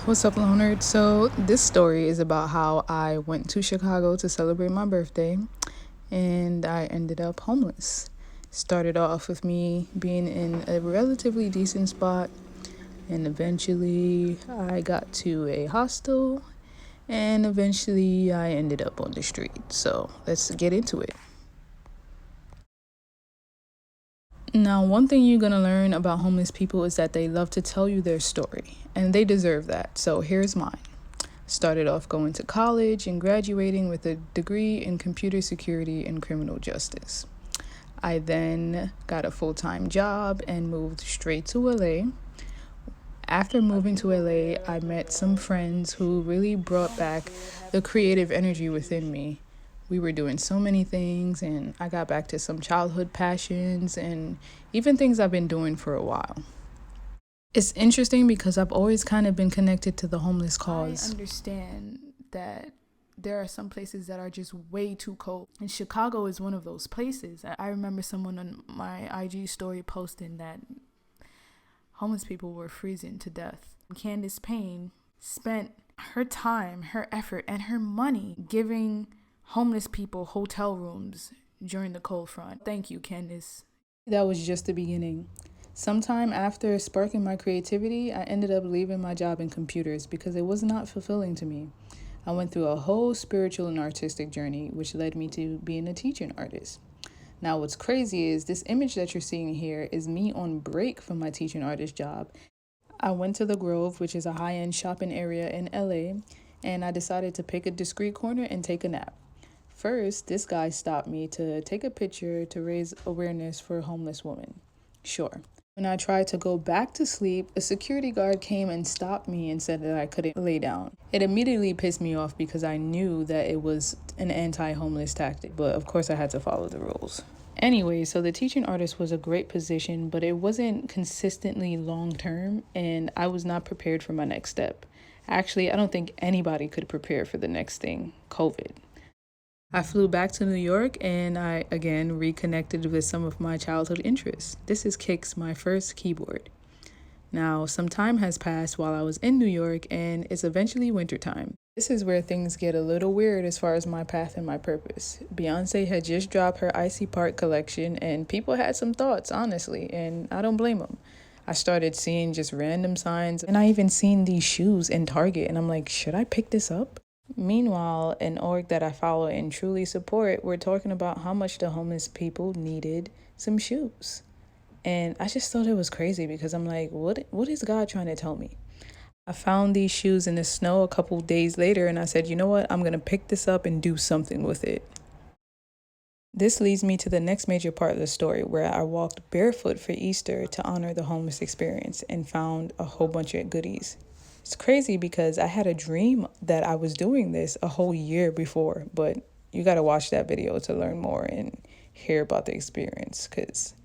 What's up, Lonerd? So, this story is about how I went to Chicago to celebrate my birthday and I ended up homeless. Started off with me being in a relatively decent spot, and eventually I got to a hostel, and eventually I ended up on the street. So, let's get into it. Now, one thing you're going to learn about homeless people is that they love to tell you their story, and they deserve that. So, here's mine. Started off going to college and graduating with a degree in computer security and criminal justice. I then got a full-time job and moved straight to LA. After moving to LA, I met some friends who really brought back the creative energy within me. We were doing so many things, and I got back to some childhood passions and even things I've been doing for a while. It's interesting because I've always kind of been connected to the homeless cause. I understand that there are some places that are just way too cold, and Chicago is one of those places. I remember someone on my IG story posting that homeless people were freezing to death. Candace Payne spent her time, her effort, and her money giving homeless people hotel rooms during the cold front. Thank you, Candace. That was just the beginning. Sometime after sparking my creativity, I ended up leaving my job in computers because it was not fulfilling to me. I went through a whole spiritual and artistic journey, which led me to being a teaching artist. Now, what's crazy is this image that you're seeing here is me on break from my teaching artist job. I went to the Grove, which is a high-end shopping area in LA, and I decided to pick a discreet corner and take a nap. First, this guy stopped me to take a picture to raise awareness for a homeless woman. Sure. When I tried to go back to sleep, a security guard came and stopped me and said that I couldn't lay down. It immediately pissed me off because I knew that it was an anti-homeless tactic, but of course I had to follow the rules. Anyway, so the teaching artist was a great position, but it wasn't consistently long-term, and I was not prepared for my next step. Actually, I don't think anybody could prepare for the next thing, COVID. I flew back to New York and I again reconnected with some of my childhood interests. This is Kix, my first keyboard. Now, some time has passed while I was in New York and it's eventually wintertime. This is where things get a little weird as far as my path and my purpose. Beyonce had just dropped her Icy Park collection and people had some thoughts, honestly, and I don't blame them. I started seeing just random signs and I even seen these shoes in Target and I'm like, should I pick this up? Meanwhile, an org that I follow and truly support, we're talking about how much the homeless people needed some shoes. And I just thought it was crazy because I'm like, what is God trying to tell me? I found these shoes in the snow a couple days later and I said, you know what? I'm going to pick this up and do something with it. This leads me to the next major part of the story where I walked barefoot for Easter to honor the homeless experience and found a whole bunch of goodies. It's crazy because I had a dream that I was doing this a whole year before, but you got to watch that video to learn more and hear about the experience because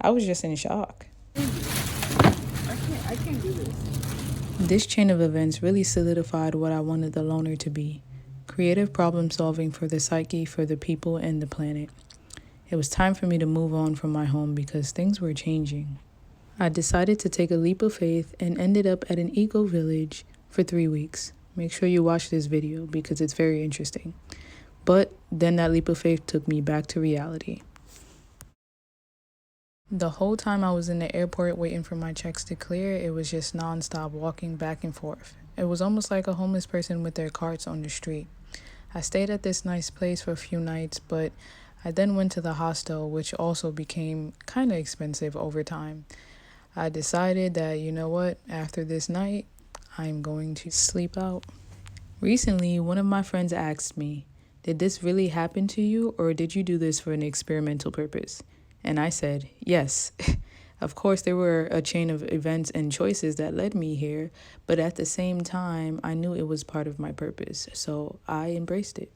I was just in shock. I can't do this. This chain of events really solidified what I wanted the loner to be. Creative problem solving for the psyche, for the people, and the planet. It was time for me to move on from my home because things were changing. I decided to take a leap of faith and ended up at an eco village for 3 weeks. Make sure you watch this video because it's very interesting. But then that leap of faith took me back to reality. The whole time I was in the airport waiting for my checks to clear, it was just nonstop walking back and forth. It was almost like a homeless person with their carts on the street. I stayed at this nice place for a few nights, but I then went to the hostel, which also became kind of expensive over time. I decided that, you know what, after this night, I'm going to sleep out. Recently, one of my friends asked me, did this really happen to you or did you do this for an experimental purpose? And I said, yes. Of course, there were a chain of events and choices that led me here, but at the same time, I knew it was part of my purpose, so I embraced it.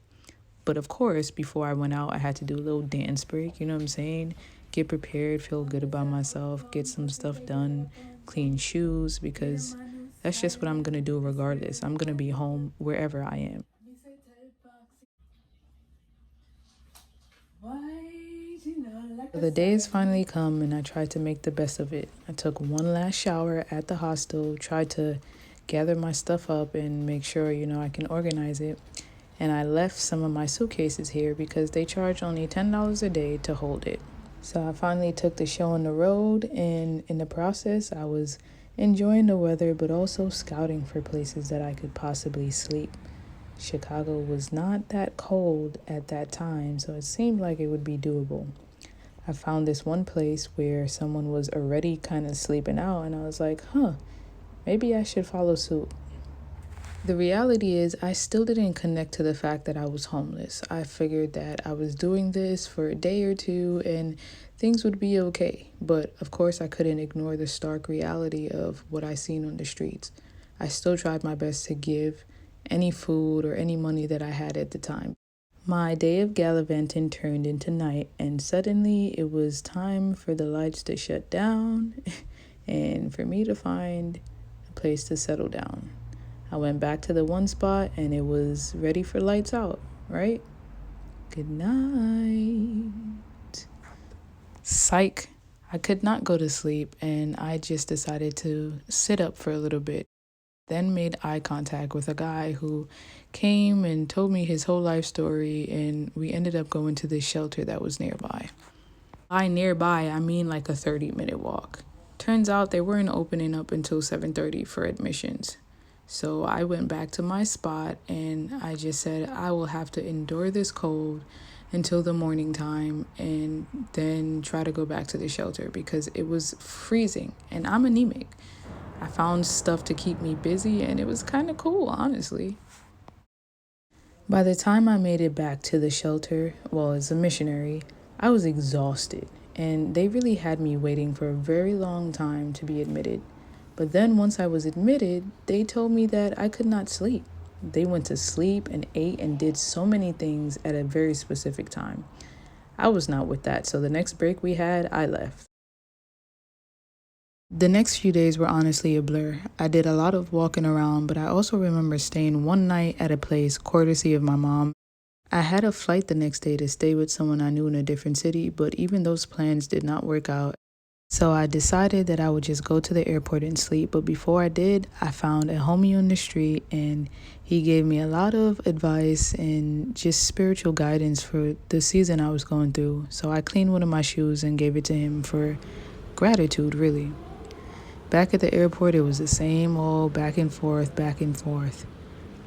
But of course, before I went out, I had to do a little dance break, you know what I'm saying? Get prepared, feel good about myself, get some stuff done, clean shoes, because that's just what I'm going to do regardless. I'm going to be home wherever I am. The days finally come and I tried to make the best of it. I took one last shower at the hostel, tried to gather my stuff up and make sure, I can organize it. And I left some of my suitcases here because they charge only $10 a day to hold it. So I finally took the show on the road, and in the process, I was enjoying the weather but also scouting for places that I could possibly sleep. Chicago was not that cold at that time, so it seemed like it would be doable. I found this one place where someone was already kind of sleeping out, and I was like, maybe I should follow suit. The reality is, I still didn't connect to the fact that I was homeless. I figured that I was doing this for a day or two and things would be okay. But of course, I couldn't ignore the stark reality of what I seen on the streets. I still tried my best to give any food or any money that I had at the time. My day of gallivanting turned into night, and suddenly it was time for the lights to shut down and for me to find a place to settle down. I went back to the one spot and it was ready for lights out, right? Good night. Psych. I could not go to sleep and I just decided to sit up for a little bit. Then made eye contact with a guy who came and told me his whole life story, and we ended up going to this shelter that was nearby. By nearby, I mean like a 30-minute walk. Turns out they weren't opening up until 7:30 for admissions. So I went back to my spot and I just said I will have to endure this cold until the morning time and then try to go back to the shelter because it was freezing and I'm anemic. I found stuff to keep me busy and it was kind of cool, honestly. By the time I made it back to the shelter, well, as a missionary, I was exhausted and they really had me waiting for a very long time to be admitted. But then once I was admitted, they told me that I could not sleep. They went to sleep and ate and did so many things at a very specific time. I was not with that, so the next break we had, I left. The next few days were honestly a blur. I did a lot of walking around, but I also remember staying one night at a place courtesy of my mom. I had a flight the next day to stay with someone I knew in a different city, but even those plans did not work out. So I decided that I would just go to the airport and sleep. But before I did, I found a homie on the street and he gave me a lot of advice and just spiritual guidance for the season I was going through. So I cleaned one of my shoes and gave it to him for gratitude, really. Back at the airport, it was the same old back and forth, back and forth.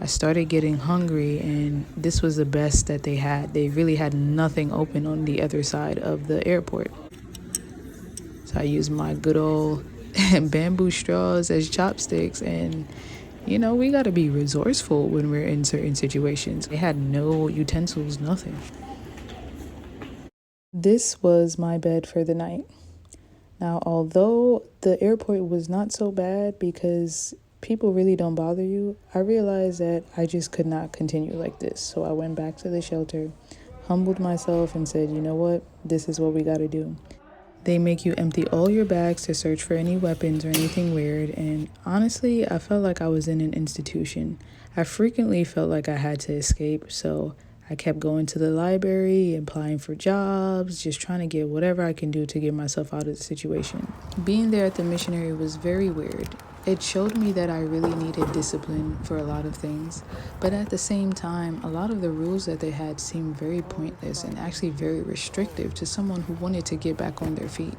I started getting hungry and this was the best that they had. They really had nothing open on the other side of the airport. So I used my good old bamboo straws as chopsticks, and we got to be resourceful when we're in certain situations. They had no utensils, nothing. This was my bed for the night. Now, although the airport was not so bad because people really don't bother you, I realized that I just could not continue like this. So I went back to the shelter, humbled myself, and said, you know what? This is what we got to do. They make you empty all your bags to search for any weapons or anything weird, and honestly, I felt like I was in an institution. I frequently felt like I had to escape, so I kept going to the library, applying for jobs, just trying to get whatever I can do to get myself out of the situation. Being there at the missionary was very weird. It showed me that I really needed discipline for a lot of things, but at the same time, a lot of the rules that they had seemed very pointless and actually very restrictive to someone who wanted to get back on their feet.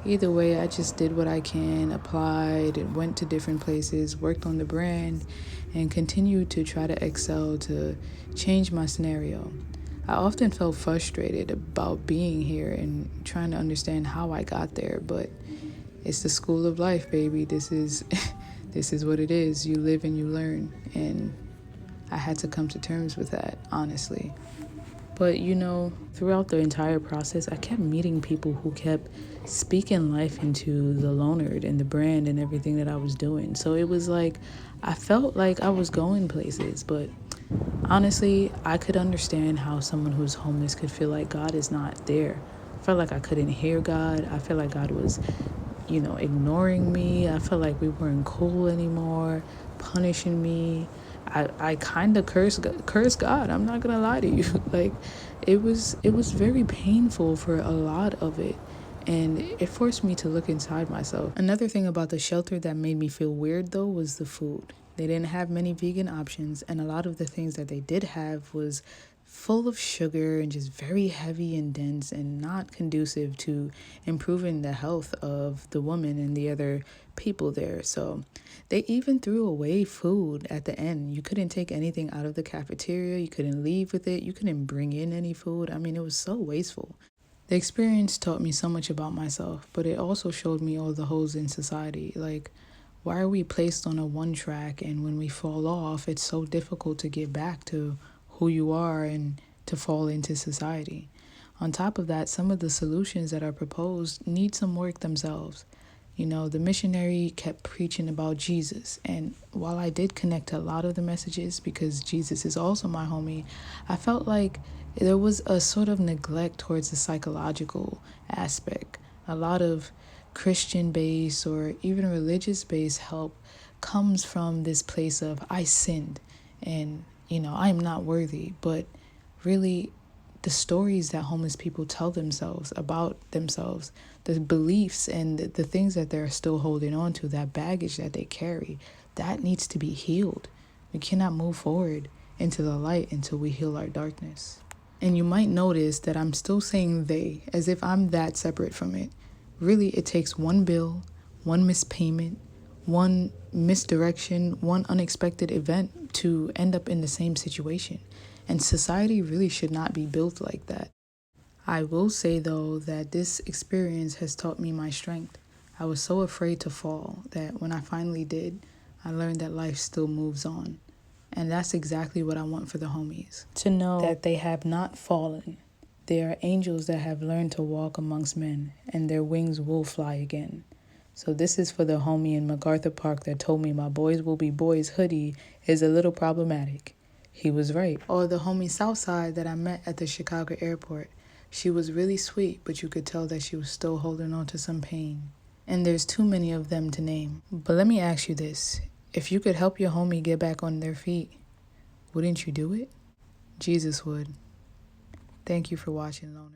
Either way, I just did what I can, applied, and went to different places, worked on the brand, and continued to try to excel to change my scenario. I often felt frustrated about being here and trying to understand how I got there, but it's the school of life, baby. This is what it is. You live and you learn, and I had to come to terms with that, honestly. But throughout the entire process, I kept meeting people who kept speaking life into the Lonerd and the brand and everything that I was doing. So it was like I felt like I was going places, but honestly, I could understand how someone who's homeless could feel like God is not there. I felt like I couldn't hear God. I felt like God was ignoring me. I felt like we weren't cool anymore, punishing me. I kind of cursed God. I'm not gonna lie to you. Like, it was very painful for a lot of it, And it forced me to look inside myself. Another thing about the shelter that made me feel weird though was the food. They didn't have many vegan options, and a lot of the things that they did have was full of sugar and just very heavy and dense and not conducive to improving the health of the woman and the other people there. So they even threw away food at the end. You couldn't take anything out of the cafeteria, you couldn't leave with it, you couldn't bring in any food. I mean, it was so wasteful. The experience taught me so much about myself, but it also showed me all the holes in society. Like, why are we placed on a one track, and when we fall off, it's so difficult to get back to who you are and to fall into society? On top of that, some of the solutions that are proposed need some work themselves. You know, the missionary kept preaching about Jesus, and while I did connect to a lot of the messages because Jesus is also my homie, I felt like there was a sort of neglect towards the psychological aspect. A lot of Christian based or even religious based help comes from this place of I sinned and, I am not worthy. But really, the stories that homeless people tell themselves about themselves, the beliefs and the things that they're still holding on to, that baggage that they carry, that needs to be healed. We cannot move forward into the light until we heal our darkness. And you might notice that I'm still saying they, as if I'm that separate from it. Really, it takes one bill, one missed payment, one misdirection, one unexpected event to end up in the same situation. And society really should not be built like that. I will say, though, that this experience has taught me my strength. I was so afraid to fall that when I finally did, I learned that life still moves on. And that's exactly what I want for the homies. To know that they have not fallen. They are angels that have learned to walk amongst men, and their wings will fly again. So this is for the homie in MacArthur Park that told me my boys will be boys hoodie is a little problematic. He was right. Or the homie Southside that I met at the Chicago airport. She was really sweet, but you could tell that she was still holding on to some pain. And there's too many of them to name. But let me ask you this. If you could help your homie get back on their feet, wouldn't you do it? Jesus would. Thank you for watching, Lonerd.